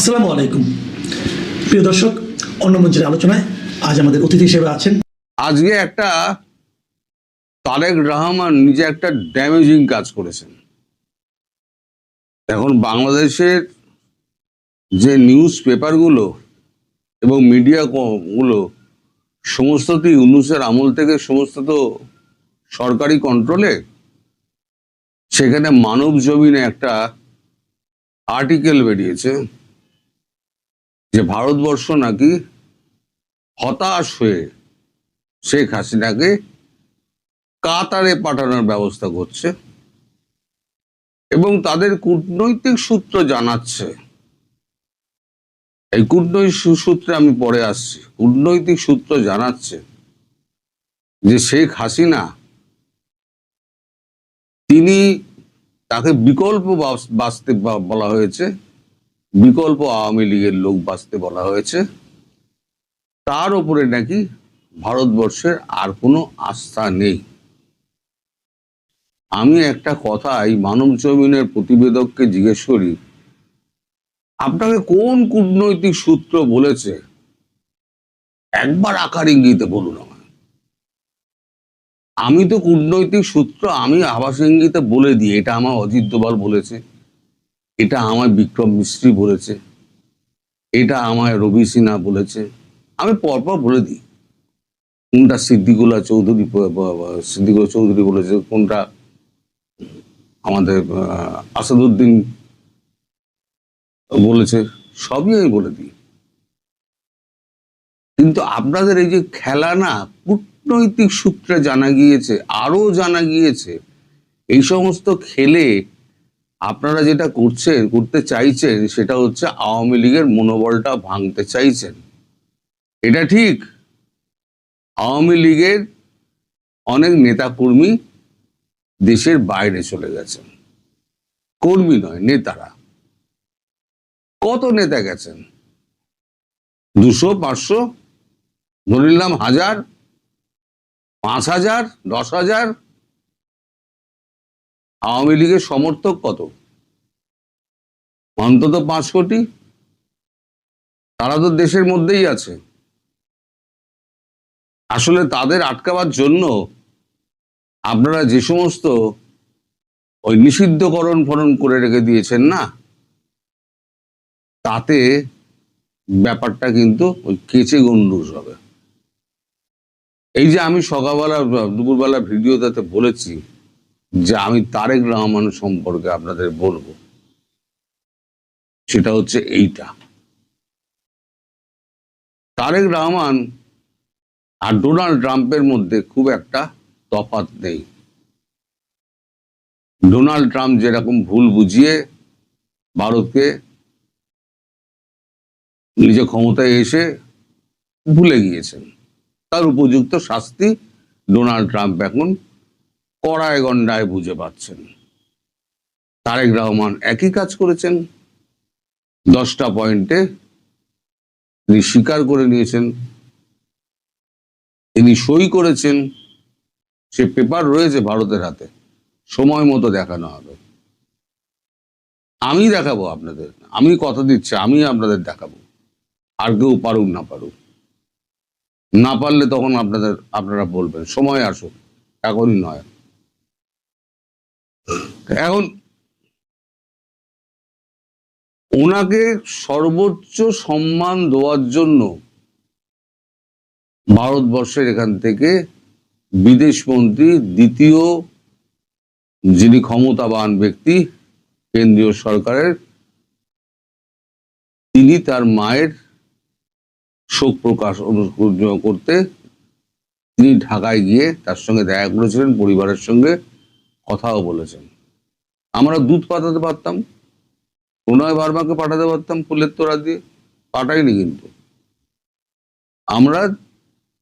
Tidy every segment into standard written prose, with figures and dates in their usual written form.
আসসালামু আলাইকুম প্রিয় দর্শক, অন্য মঞ্চের আলোচনায় আজ আমাদের অতিথি হিসেবে আছেন আজকে একটা তারেক রহমান নিজে একটা ড্যামেজিং কাজ করেছেন। এখন বাংলাদেশের যে নিউজ পেপারগুলো এবং মিডিয়া গুলো সমস্তটি ইউনূসের আমল থেকে সমস্ত তো সরকারি কন্ট্রোলে। সেখানে মানব জমিনে একটা আর্টিকেল বেরিয়েছে যে ভারতবর্ষ নাকি হতাশ হয়ে শেখ হাসিনাকে কাতারে পাঠানোর ব্যবস্থা করছে এবং তাদের কূটনৈতিক সূত্র জানাচ্ছে, এই কূটনৈতিক সূত্রে আমি পরে আসছি, কূটনৈতিক সূত্র জানাচ্ছে যে শেখ হাসিনা তিনি তাকে বিকল্প বাঁচতে বলা হয়েছে, বিকল্প আওয়ামী লীগের লোক বাঁচতে বলা হয়েছে। তার উপরে নাকি ভারতবর্ষের আর কোনো আস্থা নেই। আমি একটা কথা এই মানব জমিনের প্রতিবেদককে জিজ্ঞেস করি, আপনাকে কোন কূটনৈতিক সূত্র বলেছে? একবার আকার ইঙ্গিতে বলুন আমায়। আমি তো কূটনৈতিক সূত্র আমি আভাস ইঙ্গিতে বলে দিই, এটা আমার অজিত দোভাল বলেছে, এটা আমায় বিক্রম মিস্ত্রি বলেছে, এটা আমায় রবি সিনহা বলেছে, আমি পরপর বলে দিই। কোনটা সিদ্দিকুল্লাহ চৌধুরী বলেছে, কোনটা আমাদের আসাদুদ্দিন বলেছে, সবই আমি বলে দিই। কিন্তু আপনাদের এই যে খেলা না, কূটনৈতিক সূত্রে জানা গিয়েছে, আরো জানা গিয়েছে, এই সমস্ত খেলে আপনারা যেটা করতে চাইছেন সেটা হচ্ছে আওয়ামী লীগের মনোবলটা ভাঙতে চাইছেন। এটা ঠিক, আওয়ামী লীগের অনেক নেতাকর্মী দেশের বাইরে চলে গেছেন, কর্মী নয় নেতারা। কত নেতা গেছেন? 200, 500, ধরে নিলাম 1000, 5000, 10,000। আওয়ামী লীগের সমর্থক কত? অন্তত 5 কোটি। তারা তো দেশের মধ্যেই আছে। আসলে তাদের আটকাবার জন্য আপনারা যে সমস্ত ওই নিষিদ্ধকরণ ফরণ করে রেখে দিয়েছেন না, তাতে ব্যাপারটা কিন্তু ওই কেচে গন্ডুস হবে। এই যে আমি সকালবেলা দুপুরবেলা ভিডিওটাতে বলেছি যে আমি তারেক রহমান সম্পর্কে আপনাদের বলবো, সেটা হচ্ছে এইটা। তারেক রহমান আর ডোনাল্ড ট্রাম্পের মধ্যে খুব একটা তফাৎ নেই। ডোনাল্ড ট্রাম্প যেরকম ভুল বুঝিয়ে ভারতকে নিজে ক্ষমতায় এসে ভুলে গিয়েছেন, তার উপযুক্ত শাস্তি ডোনাল্ড ট্রাম্প এখন কড়ায় গন্ডায় বুঝে পাচ্ছেন। তারেক রহমান একই কাজ করেছেন। 10টা পয়েন্টে তিনি স্বীকার করে নিয়েছেন, তিনি সই করেছেন, সে পেপার রয়েছে ভারতের হাতে, সময় মতো দেখানো হবে। আমি দেখাবো আপনাদের, আমি কথা দিচ্ছি, আমি আপনাদের দেখাবো, আর কেউ পারুক না পারুক। না পারলে তখন আপনারা বলবেন, সময় আসুক, এখনই নয়। এখন ওনাকে সর্বোচ্চ সম্মান দেওয়ার জন্য ভারতবর্ষের এখান থেকে বিদেশমন্ত্রী, দ্বিতীয় যিনি ক্ষমতাবান ব্যক্তি কেন্দ্রীয় সরকারের, তিনি তার মায়ের শোক প্রকাশ করতে তিনি ঢাকায় গিয়ে তার সঙ্গে দেখা করেছিলেন, পরিবারের সঙ্গে কথাও বলেছেন। আমরা দুধ পাঠাতে পারতাম, প্রণয় বার্মাকে পাঠাতে পারতাম ফুলের তোড়া দিয়ে, পাঠাইনি। কিন্তু আমরা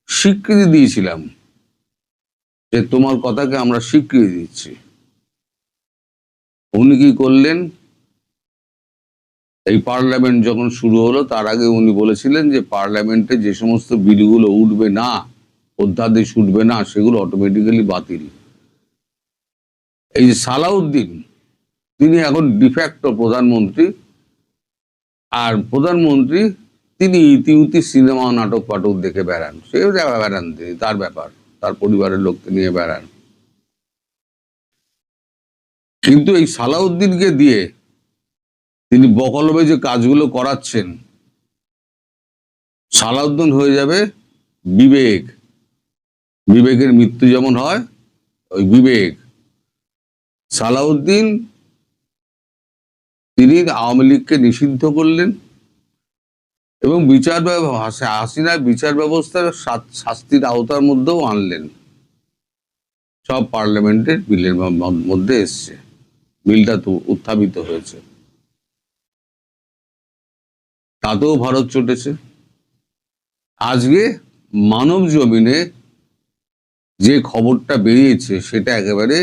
স্বীকৃতি দিয়েছিলাম যে তোমার কথাকে আমরা স্বীকৃতি দিচ্ছি। উনি কি করলেন? এই পার্লামেন্ট যখন শুরু হলো তার আগে উনি বলেছিলেন যে পার্লামেন্টে যে সমস্ত বিলগুলো উঠবে না, অধ্যাদেশ উঠবে না, সেগুলো অটোমেটিক্যালি বাতিল। এই যে সালাউদ্দিন, তিনি এখন ডিফ্যাক্টো প্রধানমন্ত্রী, আর প্রধানমন্ত্রী তিনি ইতিউতি সিনেমা নাটক পাটক দেখে বেড়ান, সেও বেড়ান, তিনি তার ব্যাপার, তার পরিবারের লোককে নিয়ে বেড়ান। কিন্তু এই সালাউদ্দিনকে দিয়ে তিনি বকলমে যে কাজগুলো করাচ্ছেন, সালাউদ্দিন হয়ে যাবে বিবেক। বিবেকের মৃত্যু যেমন হয়, ওই বিবেক সালাউদ্দিন তিনি আওয়ামী লীগকে নিষিদ্ধ করলেন এবং হাসিনার বিচার ব্যবস্থার শাস্তির আওতার মধ্যেও আনলেন। সব পার্লামেন্টের বিলের মধ্যে এসছে, বিলটা তো উত্থাপিত হয়েছে, তাতেও ভারত চটেছে। আজকে মানব জমিনে যে খবরটা বেরিয়েছে সেটা একেবারে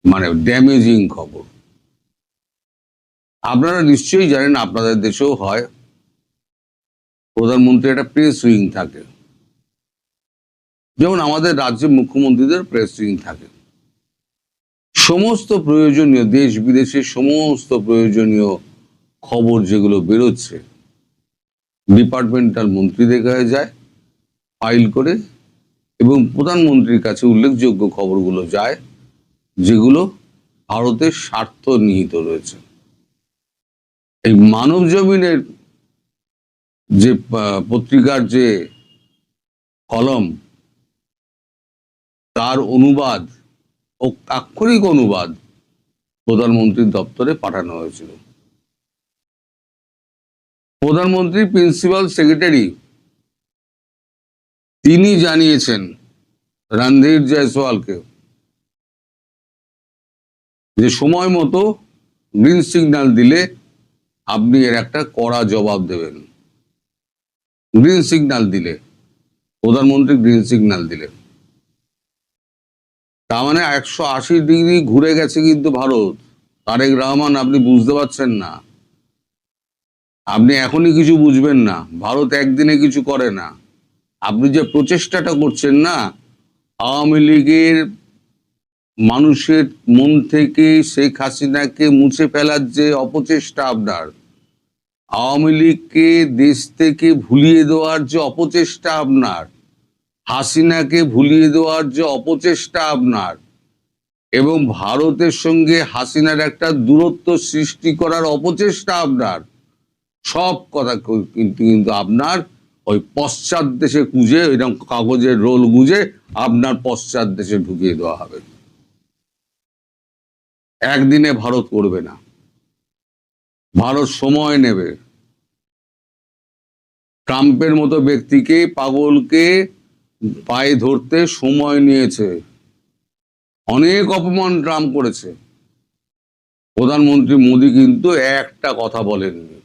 মানে ড্যামেজিং খবর। আপনারা নিশ্চয়ই জানেন, আপনাদের দেশেও হয়, প্রধানমন্ত্রী একটা প্রেস উইং থাকে, যেমন আমাদের রাজ্যের মুখ্যমন্ত্রীদের প্রেস উইং থাকে। সমস্ত প্রয়োজনীয় দেশ বিদেশের সমস্ত প্রয়োজনীয় খবর যেগুলো বেরোচ্ছে ডিপার্টমেন্টাল মন্ত্রীদের কাছে যায় ফাইল করে, এবং প্রধানমন্ত্রীর কাছে উল্লেখযোগ্য খবরগুলো যায় যেগুলো ভারতের স্বার্থ নিহিত রয়েছে। এই মানব জমিনের যে পত্রিকার যে কলম, তার অনুবাদ ও আক্ষরিক অনুবাদ প্রধানমন্ত্রীর দপ্তরে পাঠানো হয়েছিল। প্রধানমন্ত্রীর প্রিন্সিপাল সেক্রেটারি তিনি জানিয়েছেন রণধীর জয়সওয়ালকে যে সময় মতো গ্রিন সিগন্যাল দিলে আপনি এর একটা কড়া জবাব দেবেন। গ্রিন সিগন্যাল দিলে, প্রধানমন্ত্রী গ্রিন সিগন্যাল দিলে, তার মানে 180 ডিগ্রি ঘুরে গেছে কিন্তু ভারত। তারেক রহমান, আপনি বুঝতে পারছেন না, আপনি এখনই কিছু বুঝবেন না। ভারত একদিনে কিছু করে না। আপনি যে প্রচেষ্টাটা করছেন না, আওয়ামী লীগের মানুষের মন থেকে শেখ হাসিনাকে মুছে ফেলার যে অপচেষ্টা আপনার, আওয়ামী লীগকে দেশ থেকে ভুলিয়ে দেওয়ার যে অপচেষ্টা আপনার, হাসিনাকে ভুলিয়ে দেওয়ার যে অপচেষ্টা আপনার, এবং ভারতের সঙ্গে হাসিনার একটা দূরত্ব সৃষ্টি করার অপচেষ্টা আপনার, সব কথা কিন্তু আপনার ওই পশ্চাৎ দেশে খুঁজে, এরকম কাগজের রোল গুঁজে আপনার পশ্চাৎ দেশে ঢুকিয়ে দেওয়া হবে। একদিনে ভারত করবে না, ভারত সময় নেবে। ট্রাম্পের মতো ব্যক্তিকে, পাগলকে পায়ে ধরতে সময় নিয়েছে। অনেক অপমান ট্রাম্প করেছে। প্রধানমন্ত্রী মোদী কিন্তু একটা কথা বলেননি,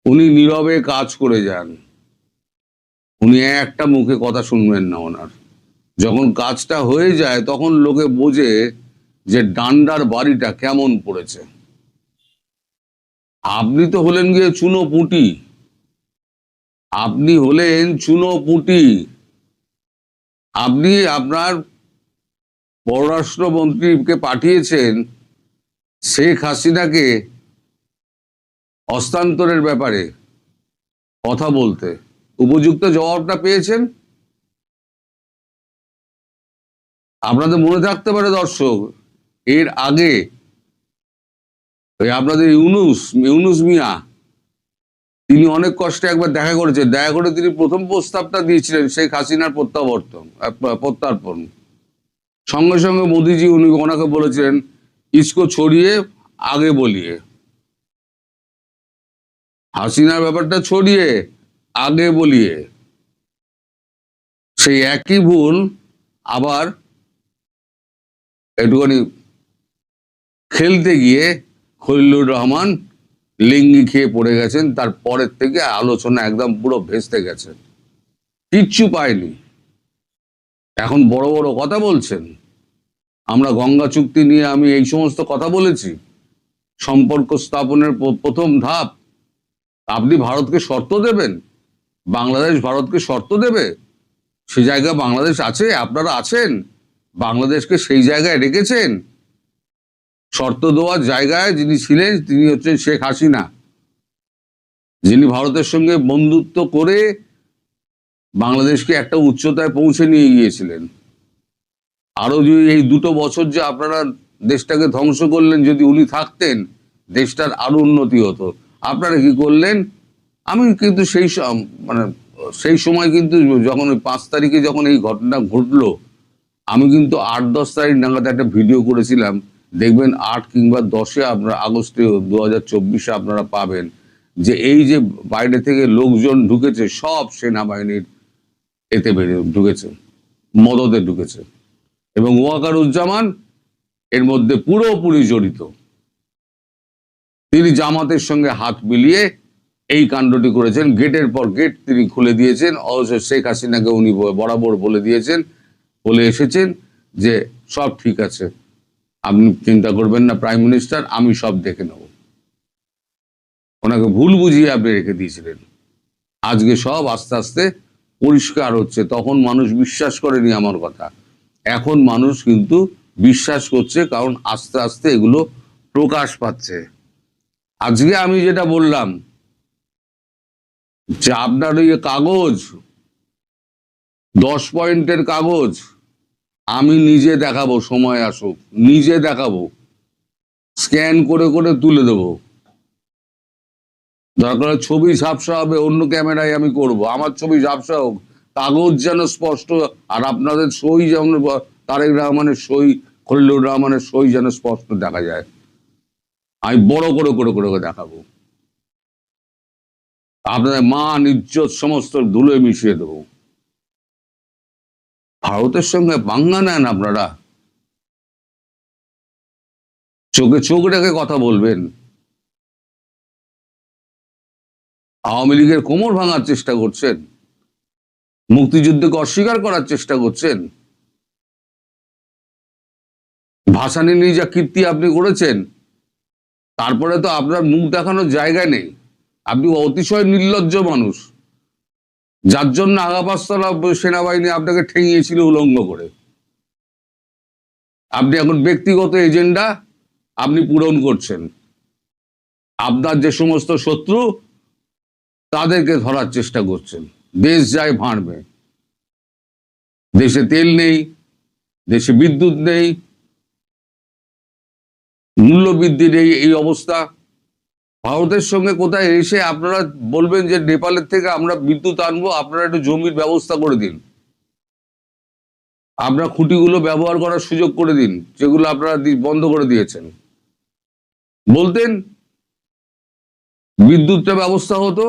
উনি নীরবে কাজ করে যান। উনি একটা মুখে কথা শুনবেন না ওনার। যখন কাজটা হয়ে যায় তখন লোকে বোঝে যে ডান্ডার বাড়িটা কেমন পড়েছে। আপনি তো হলেন গিয়ে চুনো পুঁটি, আপনি হলেন চুনো পুঁটি। আপনি আপনার পররাষ্ট্রমন্ত্রীকে পাঠিয়েছেন শেখ হাসিনাকে হস্তান্তরের ব্যাপারে কথা বলতে, উপযুক্ত জবাবটা পেয়েছেন? আপনাদের মনে থাকতে পারে দর্শক, এর আগে আপনাদের ইউনুস মিয়া তিনি অনেক কষ্টে একবার দেখা করেছেন। দেখা করে তিনি প্রথম প্রস্তাবটা দিয়েছিলেন শেখ হাসিনার প্রত্যার্পণ। সঙ্গে সঙ্গে মোদিজি ওনাকে বলেছিলেন ইসকো ছড়িয়ে আগে বলিয়ে, হাসিনার ব্যাপারটা ছড়িয়ে আগে বলিয়ে। সেই একই ভুল আবার একটুখানি খেলতে গিয়ে খলিলুর রহমান লিঙ্গি খেয়ে পড়ে গেছেন। তারপরের থেকে আলোচনা একদম পুরো ভেস্তে গেছে, কিচ্ছু পায়নি। এখন বড় বড় কথা বলছেন। আমরা গঙ্গা চুক্তি নিয়ে আমি এই সমস্ত কথা বলেছি, সম্পর্ক স্থাপনের প্রথম ধাপ। আপনি ভারতকে শর্ত দেবেন? বাংলাদেশ ভারতকে শর্ত দেবে? সে জায়গায় বাংলাদেশ আছে? আপনারা আছেন? বাংলাদেশকে সেই জায়গায় রেখেছেন? শর্ত দেওয়ার জায়গায় যিনি ছিলেন তিনি হচ্ছেন শেখ হাসিনা, যিনি ভারতের সঙ্গে বন্ধুত্ব করে বাংলাদেশকে একটা উচ্চতায় পৌঁছে নিয়ে গিয়েছিলেন। আরো যদি এই 2 বছর যে আপনারা দেশটাকে ধ্বংস করলেন, যদি উনি থাকতেন দেশটার আরো উন্নতি হতো। আপনারা কি করলেন? আমি কিন্তু সেই সময় কিন্তু যখন 5 তারিখে যখন এই ঘটনা ঘটলো, আমি কিন্তু 8-10 তারিখ নাগাদ একটা ভিডিও করেছিলাম। দেখবেন 8 কিংবা 10-এ আপনারা আগস্টে 2024-এ আপনারা পাবেন যে এই যে বাইরে থেকে লোকজন ঢুকেছে সব সেনাবাহিনীর এতে ঢুকেছে, মদতে ঢুকেছে, এবং ওয়াকারুজ্জামান এর মধ্যে পুরোপুরি জড়িত। তিনি জামাতের সঙ্গে হাত মিলিয়ে এই কাণ্ডটি করেছেন। গেটের পর গেট তিনি খুলে দিয়েছেন। অবশ্য শেখ হাসিনাকে উনি বরাবর বলে এসেছেন যে সব ঠিক আছে, আপনি চিন্তা করবেন না প্রাইম মিনিস্টার, আমি সব দেখে নেব। ওনাকে ভুল বুঝিয়ে আপনি রেখে দিয়েছিলেন। আজকে সব আস্তে আস্তে পরিষ্কার হচ্ছে। তখন মানুষ বিশ্বাস করেনি আমার কথা, এখন মানুষ কিন্তু বিশ্বাস করছে, কারণ আস্তে আস্তে এগুলো প্রকাশ পাচ্ছে। আজকে আমি যেটা বললাম যে আপনার ওই কাগজ, 10 পয়েন্টের কাগজ, আমি নিজে দেখাবো, সময় আসুক নিজে দেখাবো, স্ক্যান করে করে তুলে দেবো। দরকার ছবি ঝাপসা হবে, অন্য ক্যামেরায় আমি করব, আমার ছবি ঝাপসা হোক, কাগজ যেন স্পষ্ট, আর আপনাদের সই যেমন তারেক রহমানের সই, খলিলুর রহমানের সই যেন স্পষ্ট দেখা যায়। আমি বড় করে করে করে দেখাবো, আপনাদের মান ইজ্জত সমস্ত ধুলোয় মিশিয়ে দেবো। ভারতের সঙ্গে পাঙ্গা নেন আপনারা, চোখে চোখ রেখে কথা বলবেন। আওয়ামী লীগের কোমর ভাঙার চেষ্টা করছেন, মুক্তিযুদ্ধকে অস্বীকার করার চেষ্টা করছেন। ভাসানী নিয়ে যা কীর্তি আপনি করেছেন, তারপরে তো আপনার মুখ দেখানোর জায়গা নেই। আপনি অতিশয় নির্লজ্জ মানুষ, যার জন্য আগাপাঁচতলা সেনাবাহিনী আপনাকে ঠেঙিয়েছিল উলঙ্গ করে। আপনি এখন ব্যক্তিগত এজেন্ডা আপনি পূরণ করছেন। আপনার যে সমস্ত শত্রু তাদেরকে ধরার চেষ্টা করছেন। দেশ যায় ভাঁড়বে, দেশে তেল নেই, দেশে বিদ্যুৎ নেই, মূল্য বৃদ্ধি নেই, এই অবস্থা। ভারতের সঙ্গে কোথায় এসে আপনারা বলবেন যে নেপালের থেকে আমরা বিদ্যুৎ আনবো, আপনারা একটু জমির ব্যবস্থা করে দিন, আপনারা খুঁটিগুলো ব্যবহার করার সুযোগ করে দিন, যেগুলো আপনারা বন্ধ করে দিয়েছেন। বলতেন বিদ্যুৎটা ব্যবস্থা হতো,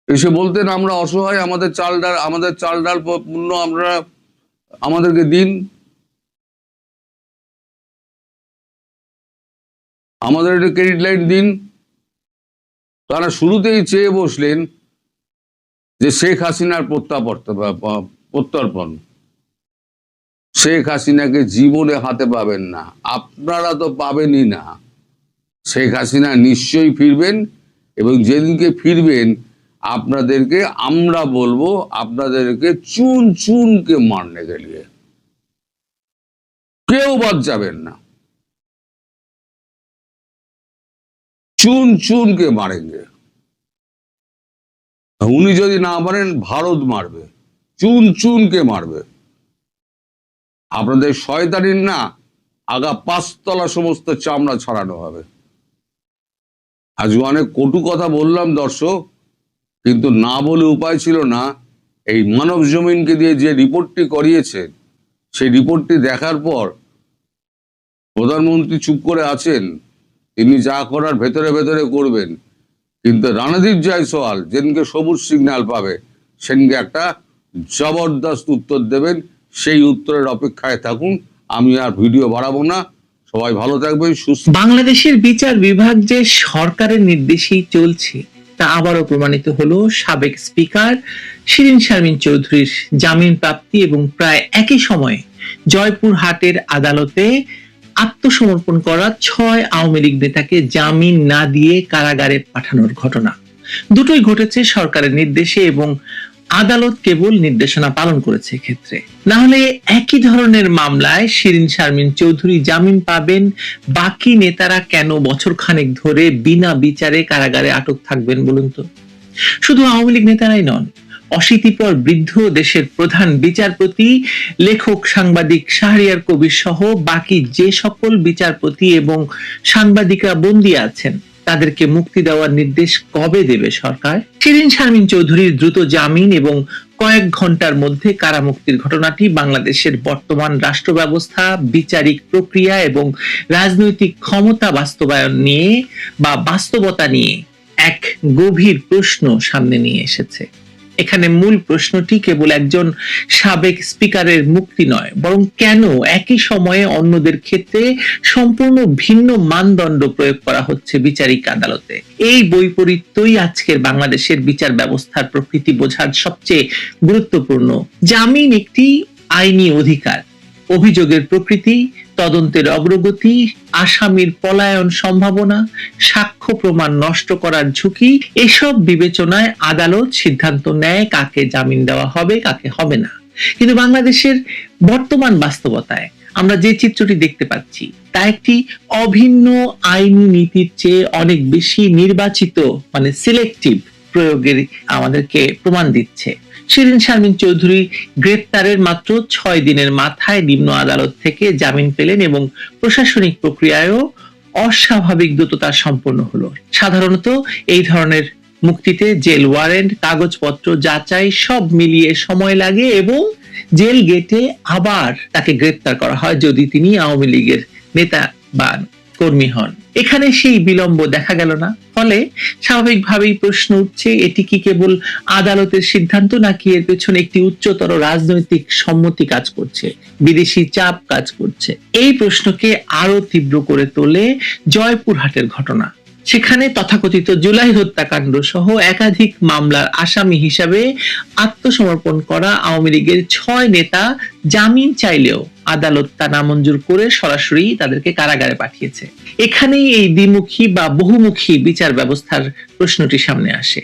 এসে বলতেন আমরা অসহায়, আমাদের চাল ডাল পণ্য আপনারা আমাদেরকে দিন, আমাদের একটা ক্রেডিট লাইন দিন। তারা শুরুতেই চেয়ে বসলেন যে শেখ হাসিনার প্রত্যর্পণ। শেখ হাসিনাকে জীবনে হাতে পাবেন না, আপনারা তো পাবেনই না। শেখ হাসিনা নিশ্চয়ই ফিরবেন, এবং যেদিনকে ফিরবেন আপনাদেরকে আমরা বলবো, আপনাদেরকে চুন চুনকে মারনে গেলিয়ে, কেউ বাদ যাবেন না, চুন চুনকে মারেঙ্গে। উনি যদি না পারেন ভারত মারবে, চুন চুনকে মারবে। আপনাদের শয়তানির না আগা 5 তলা সমস্ত চামড়া ছড়ানো হবে। আজ অনেক কটু কথা বললাম দর্শক, কিন্তু না বলে উপায় ছিল না। এই মানব জমিনকে দিয়ে যে রিপোর্টটি করিয়েছেন, সেই রিপোর্টটি দেখার পর প্রধানমন্ত্রী চুপ করে আছেন, তিনি যা করার ভেতরে ভেতরে করবেন, কিন্তু রণদীপ জয়সওয়াল যেদিনকে সবুজ সিগন্যাল পাবে সেদিনকে একটা জবরদস্ত উত্তর দেবেন। সেই উত্তরের অপেক্ষায় থাকুন। আমি আর ভিডিও বাড়াবো না, সবাই ভালো থাকবেন, সুস্থ। বাংলাদেশের বিচার বিভাগ যে সরকারের নির্দেশেই চলছে তা আবারও প্রমাণিত হলো সাবেক স্পিকার শিরীন শারমিন চৌধুরীর জামিন প্রাপ্তি এবং প্রায় একই সময়ে জয়পুরহাটের আদালতে আত্মসমর্পণ করা 6 আওয়ামী লীগ নেতাকে জামিন না দিয়ে কারাগারে পাঠানোর ঘটনা। দুটোই ঘটেছে সরকারের নির্দেশে এবং আদালত কেবল নির্দেশনা পালন করেছে এক্ষেত্রে। না হলে একই ধরনের মামলায় শিরিন শারমিন চৌধুরী জামিন পাবেন, বাকি নেতারা কেন বছর খানেক ধরে বিনা বিচারে কারাগারে আটক থাকবেন বলুন তো? শুধু আওয়ামী লীগ নেতারাই নন, অশীতিপর বৃদ্ধ দেশের প্রধান বিচারপতি, লেখক সাংবাদিক শাহরিয়ার কবির সহ বাকি যে সকল বিচারপতি এবং সাংবাদিকরা বন্দী আছেন তাদেরকে মুক্তি দেওয়ার নির্দেশ কবে দেবে সরকার? শিরিন শারমিন চৌধুরীর দ্রুত জামিন এবং কয়েক ঘন্টার মধ্যে কারামুক্তির ঘটনাটি বাংলাদেশের বর্তমান রাষ্ট্র ব্যবস্থা, বিচারিক প্রক্রিয়া এবং রাজনৈতিক ক্ষমতা বাস্তবায়ন নিয়ে বা বাস্তবতা নিয়ে এক গভীর প্রশ্ন সামনে নিয়ে এসেছে। এখানে মূল প্রশ্নটি কেবল একজন সাবেক স্পিকারের মুক্তি নয়, বরং কেন একই সময়ে অন্যদের ক্ষেত্রে সম্পূর্ণ ভিন্ন মানদণ্ড প্রয়োগ করা হচ্ছে বিচারিক আদালতে। এই বৈপরীত্যই আজকের বাংলাদেশের বিচার ব্যবস্থার প্রকৃতি বোঝার সবচেয়ে গুরুত্বপূর্ণ। জামিন একটি আইনি অধিকার, অভিযোগের প্রকৃতি, তদন্তের অগ্রগতি, আসামির পলায়ন সম্ভাবনা, সাক্ষ্য প্রমাণ নষ্ট করার ঝুঁকি, এসব বিবেচনায় আদালত সিদ্ধান্ত নেয় কাকে জামিন দেওয়া হবে, কাকে হবে না। কিন্তু বাংলাদেশের বর্তমান বাস্তবতায় আমরা যে চিত্রটি দেখতে পাচ্ছি তা একটি অভিন্ন আইনি নীতির চেয়ে অনেক বেশি নির্বাচিত, মানে সিলেক্টিভ প্রয়োগের আমাদেরকে প্রমাণ দিচ্ছে। শিরিন শারমিন চৌধুরী গ্রেপ্তারের মাত্র 6 দিনের মাথায় নিম্ন আদালত থেকে জামিন পেলেন এবং প্রশাসনিক প্রক্রিয়ায়ও অস্বাভাবিক দ্রুততা সম্পন্ন হলো। সাধারণত এই ধরনের মুক্তিতে জেল ওয়ারেন্ট, কাগজপত্র যাচাই সব মিলিয়ে সময় লাগে এবং জেল গেটে আবার তাকে গ্রেপ্তার করা হয় যদি তিনি আওয়ামী লীগের নেতা বা কর্মী হন। এখানে সেই বিলম্ব দেখা গেল না। ফলে স্বাভাবিকভাবেই প্রশ্ন উঠছে, এটি কি কেবল আদালতের সিদ্ধান্ত নাকি এর পেছনে একটি উচ্চতর রাজনৈতিক সম্মতি কাজ করছে, বিদেশি চাপ কাজ করছে? এই প্রশ্নকে আরো তীব্র করে তোলে জয়পুরহাটের ঘটনা। সেখানে তথাকথিত জুলাই হত্যাকাণ্ড সহ একাধিক মামলার আসামি হিসাবে আত্মসমর্পণ করা আওয়ামী লীগের 6 নেতা জামিন চাইলেও আদালত তা নামঞ্জুর করে সরাসরি তাদেরকে কারাগারে পাঠিয়েছে। এখানেই এই দ্বিমুখী বা বহুমুখী বিচার ব্যবস্থার প্রশ্নটি সামনে আসে।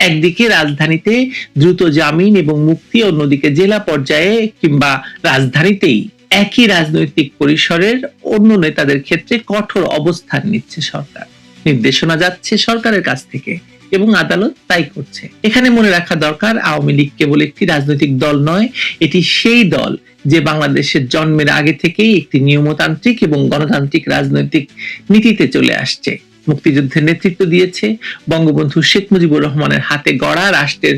একদিকে রাজধানীতে দ্রুত জামিন এবং মুক্তি, অন্যদিকে জেলা পর্যায়ে কিংবা রাজধানীতেই একই রাজনৈতিক পরিসরের অন্য নেতাদের ক্ষেত্রে কঠোর অবস্থান নিচ্ছে সরকার। নির্দেশনা যাচ্ছে সরকারের কাছ থেকে এবং আদালত তাই করছে। এখানে মনে রাখা দরকার, আওয়ামী লীগ কেবল একটি রাজনৈতিক দল নয়, এটি সেই দল যে বাংলাদেশের জন্মের আগে থেকেই একটি নিয়মতান্ত্রিক এবং গণতান্ত্রিক রাজনৈতিক নীতিতে চলে আসছে। মুক্তিযুদ্ধের নেতৃত্ব দিয়েছে, বঙ্গবন্ধু শেখ মুজিবুর রহমানের হাতে গড়া রাষ্ট্রের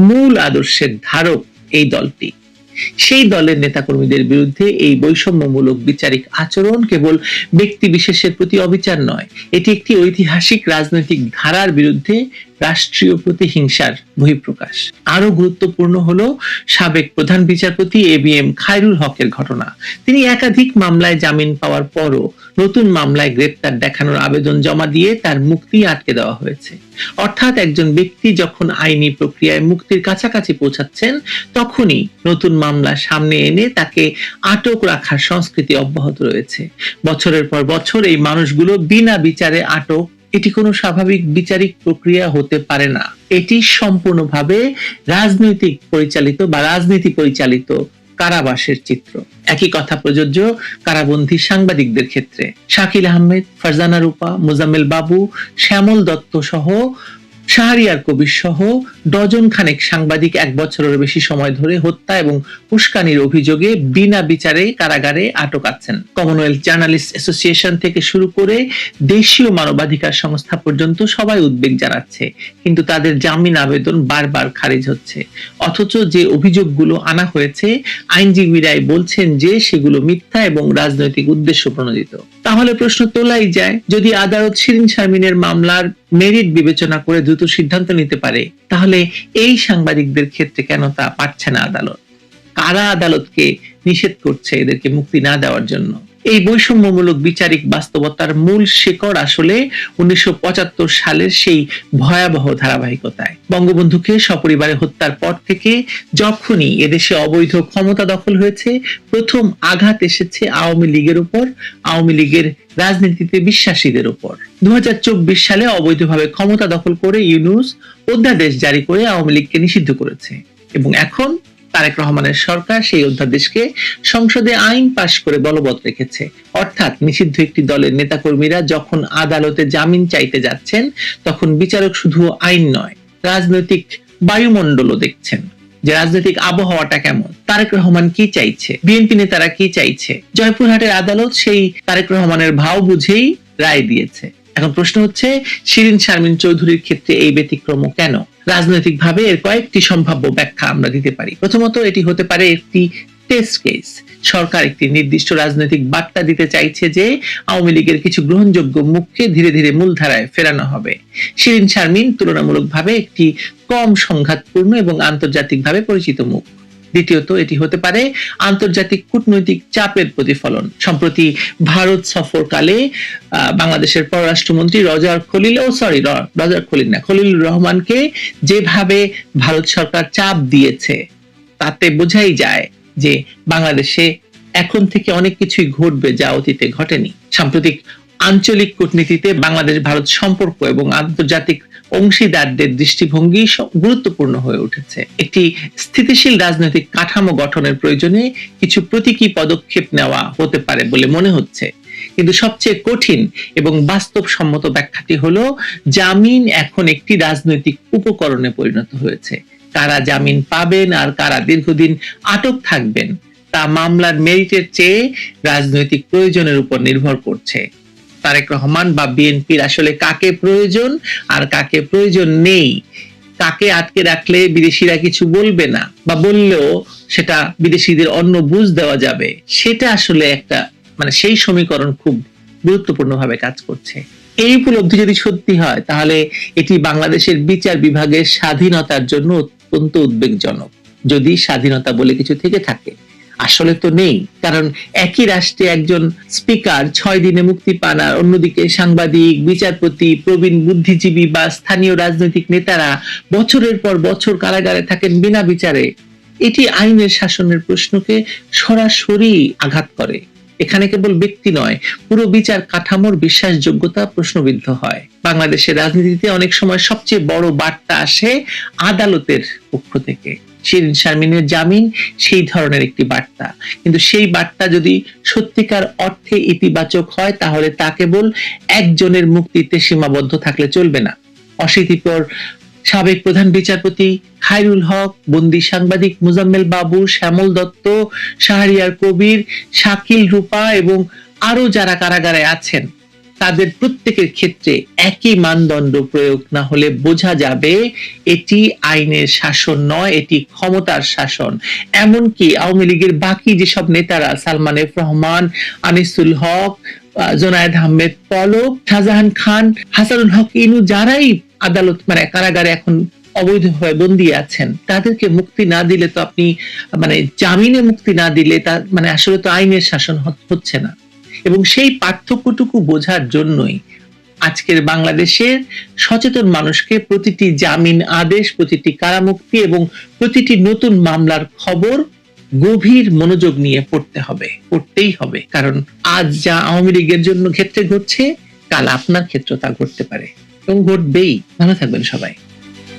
মূল আদর্শের ধারক এই দলটি। সেই দলের নেতাকর্মীদের বিরুদ্ধে এই বৈষম্যমূলক বিচারিক আচরণ কেবল ব্যক্তি বিশেষের প্রতি অবিচার নয়, এটি একটি ঐতিহাসিক রাজনৈতিক ধারার বিরুদ্ধে রাষ্ট্রীয় প্রতিহিংসার বহিঃপ্রকাশ। আরো গুরুত্বপূর্ণ হলো সাবেক প্রধান বিচারপতি ABM খায়রুল হকের ঘটনা। তিনি একাধিক মামলায় জামিন পাওয়ার পরও নতুন মামলায় গ্রেপ্তার দেখানোর আবেদন জমা দিয়ে তার মুক্তি আটকে দেওয়া হয়েছে। অর্থাৎ একজন ব্যক্তি যখন আইনি প্রক্রিয়ায় মুক্তির কাছাকাছি পৌঁছাচ্ছেন তখনই নতুন মামলা সামনে এনে তাকে আটক রাখার সংস্কৃতি অব্যাহত রয়েছে। বছরের পর বছর এই মানুষগুলো বিনা বিচারে আটক। এটি কোনো স্বাভাবিক বিচারিক প্রক্রিয়া হতে পারে না। এটি সম্পূর্ণভাবে রাজনৈতিক পরিচালিত বা রাজনীতি পরিচালিত কারাবাসের চিত্র। একই কথা প্রযোজ্য কারাবন্দী সাংবাদিকদের ক্ষেত্রে। শাকিল আহমেদ, ফারজানা রূপা, মোজাম্মেল বাবু, শ্যামল দত্ত সহ শাহরিয়ার কবির সহ ডজন খানেক সাংবাদিক 1 বছরের বেশি সময় ধরে হত্যা এবং উস্কানির অভিযোগে বিনা বিচারে কারাগারে আটক আছেন। কমনওয়েলথ জার্নালিস্ট অ্যাসোসিয়েশন থেকে শুরু করে দেশীয় মানবাধিকার সংস্থা পর্যন্ত সবাই উদ্বেগ জানাচ্ছে, কিন্তু তাদের জামিন আবেদন বারবার খারিজ হচ্ছে। অথচ যে অভিযোগগুলো আনা হয়েছে আইনজীবীরাই বলছেন যে সেগুলো মিথ্যা এবং রাজনৈতিক উদ্দেশ্য প্রণোদিত। তাহলে প্রশ্ন তোলাই যায়, যদি আদালত শিরিন শারমিনের মামলার মেরিট বিবেচনা করে দ্রুত সিদ্ধান্ত নিতে পারে, তাহলে এই সাংবাদিকদের ক্ষেত্রে কেন তা পারছে না আদালত? কারা আদালতকে নিষেধ করছে এদেরকে মুক্তি না দেওয়ার জন্য? এই বৈষম্যমূলক বিচারিক বাস্তবতার মূল শিকড় আসলে 1975 সালের সেই ভয়াবহ ধারাবাহিকতায়। বঙ্গবন্ধুকে সপরিবারে হত্যার পর থেকে যখনই এদেশে অবৈধ ক্ষমতা দখল হয়েছে, প্রথম আঘাত এসেছে আওয়ামী লীগের উপর, আওয়ামী লীগের রাজনীতিতে বিশ্বাসীদের উপর। 2024 সালে অবৈধভাবে ক্ষমতা দখল করে ইউনূস অধ্যাদেশ জারি করে আওয়ামী লীগকে নিষিদ্ধ করেছে। এবং এখন তারেক রহমানের সরকার সেই অধ্যাদেশকে সংসদে আইন পাশ করে বলবৎ রেখেছে। অর্থাৎ নিষিদ্ধ একটি দলের নেতাকর্মীরা যখন আদালতে জামিন চাইতে যাচ্ছেন, তখন বিচারক শুধু আইন নয়, রাজনৈতিক বায়ুমণ্ডলও দেখছেন যে রাজনৈতিক আবহাওয়াটা কেমন, তারেক রহমান কি চাইছে, বিএনপি নেতারা কি চাইছে। জয়পুরহাটের আদালত সেই তারেক রহমানের ভাও বুঝেই রায় দিয়েছে। এখন প্রশ্ন হচ্ছে, শিরীন শারমিন চৌধুরীর ক্ষেত্রে এই ব্যতিক্রম কেন? রাজনৈতিকভাবে এর কয়েকটি সম্ভাব্য ব্যাখ্যা আমরা দিতে পারি। প্রথমত, এটি হতে পারে একটি টেস্ট কেস। সরকার একটি নির্দিষ্ট রাজনৈতিক বার্তা দিতে চাইছে যে আওয়ামী লীগের কিছু গ্রহণযোগ্য মুখকে ধীরে ধীরে মূলধারায় ফেরানো হবে। শিরীন শারমিন তুলনামূলকভাবে একটি কম সংঘাতপূর্ণ এবং আন্তর্জাতিকভাবে পরিচিত মুখ। দ্বিতীয়ত, এটি হতে পারে আন্তর্জাতিক কূটনৈতিক চাপের প্রতিফলন। সম্প্রতি ভারত সফরকালে বাংলাদেশের পররাষ্ট্রমন্ত্রী খলিলুর রহমানকে যেভাবে ভারত সরকার চাপ দিয়েছে, তাতে বোঝাই যায় যে বাংলাদেশে এখন থেকে অনেক কিছুই ঘটবে যা অতীতে ঘটেনি। সাম্প্রতিক আঞ্চলিক কূটনীতিতে বাংলাদেশ ভারত সম্পর্ক এবং আন্তর্জাতিক অংশীদারদের দৃষ্টিভঙ্গি গুরুত্বপূর্ণ হয়ে উঠেছে। একটি স্থিতিশীল রাজনৈতিক কাঠামো গঠনের প্রয়োজনে কিছু প্রতীকী পদক্ষেপ নেওয়া হতে পারে বলে মনে হচ্ছে। কিন্তু সবচেয়ে কঠিন এবং বাস্তবসম্মত ব্যাখ্যাটি হলো, জামিন এখন একটি রাজনৈতিক উপকরণে পরিণত হয়েছে। কারা জামিন পাবেন আর কারা দীর্ঘদিন আটক থাকবেন তা মামলার মেরিটের চেয়ে রাজনৈতিক প্রয়োজনের উপর নির্ভর করছে। তারেক রহমান বা বিএনপির আসলে কাকে প্রয়োজন আর কাকে প্রয়োজন নেই, কাকে আটকে রাখলে বিদেশিরা কিছু বলবে না বা বললেও সেটা বিদেশিদের অন্য বুঝ দেওয়া যাবে, সেটা আসলে একটা সেই সমীকরণ খুব গুরুত্বপূর্ণভাবে কাজ করছে। এই উপলব্ধি যদি সত্যি হয়, তাহলে এটি বাংলাদেশের বিচার বিভাগের স্বাধীনতার জন্য অত্যন্ত উদ্বেগজনক। যদি স্বাধীনতা বলে কিছু থেকে থাকে, আসলে তো নেই। কারণ একই রাষ্ট্রে একজন স্পিকার 6 দিনে মুক্তি পান, আর অন্যদিকে সাংবাদিক, বিচারপতি, প্রবীণ বুদ্ধিজীবী বা স্থানীয় রাজনৈতিক নেতারা বছরের পর বছর কারাগারে থাকেন বিনা বিচারে। এটি আইনের শাসনের প্রশ্নকে সরাসরি আঘাত করে। এখানে কেবল ব্যক্তি নয়, পুরো বিচার কাঠামোর বিশ্বাসযোগ্যতা প্রশ্নবিদ্ধ হয়। বাংলাদেশের রাজনীতিতে অনেক সময় সবচেয়ে বড় বার্তা আসে আদালতের পক্ষ থেকে। শিরীন শারমিনের জামিন সেই ধরনের একটি বার্তা, কিন্তু সেই বার্তা যদি সত্যিকার অর্থে ইতিবাচক হয়, তাহলে তা কেবল একজনের মুক্তিতে সীমাবদ্ধ থাকলে চলবে না। অশীতিপর সাবেক প্রধান বিচারপতি খায়রুল হক, বন্দী সাংবাদিক মুজাম্মেল বাবু, শ্যামল দত্ত, শাহরিয়ার কবির, শাকিল রূপা এবং আরো যারা কারাগারে আছেন, তাদের প্রত্যেকের ক্ষেত্রে একই মানদণ্ড প্রয়োগ না হলে বোঝা যাবে এটি আইনের শাসন নয়, এটি ক্ষমতার শাসন। এমনকি আওয়ামী লীগের বাকি যেসব নেতারা, সালমান এফ রহমান, আনিসুল হক, জোনায়েদ আহমেদ পলক, শাহজাহান খান, হাসানুল হক ইনু, যারাই আদালত কারাগারে এখন অবৈধভাবে বন্দী আছেন, তাদেরকে মুক্তি না দিলে তো আপনি জামিনে মুক্তি না দিলে তা আসলে তো আইনের শাসন হচ্ছে না। এবং সেই পার্থক্যটুকু বোঝার জন্যই আজকের বাংলাদেশের সচেতন মানুষকে প্রতিটি জামিন আদেশ, প্রতিটি কারামুক্তি এবং প্রতিটি নতুন মামলার খবর গভীর মনোযোগ নিয়ে পড়তেই হবে। কারণ আজ যা আওয়ামী লীগের জন্য ক্ষেত্রে ঘটছে, কাল আপনার ক্ষেত্রে তা ঘটতে পারে এবং ঘটবেই। ভালো থাকবেন সবাই।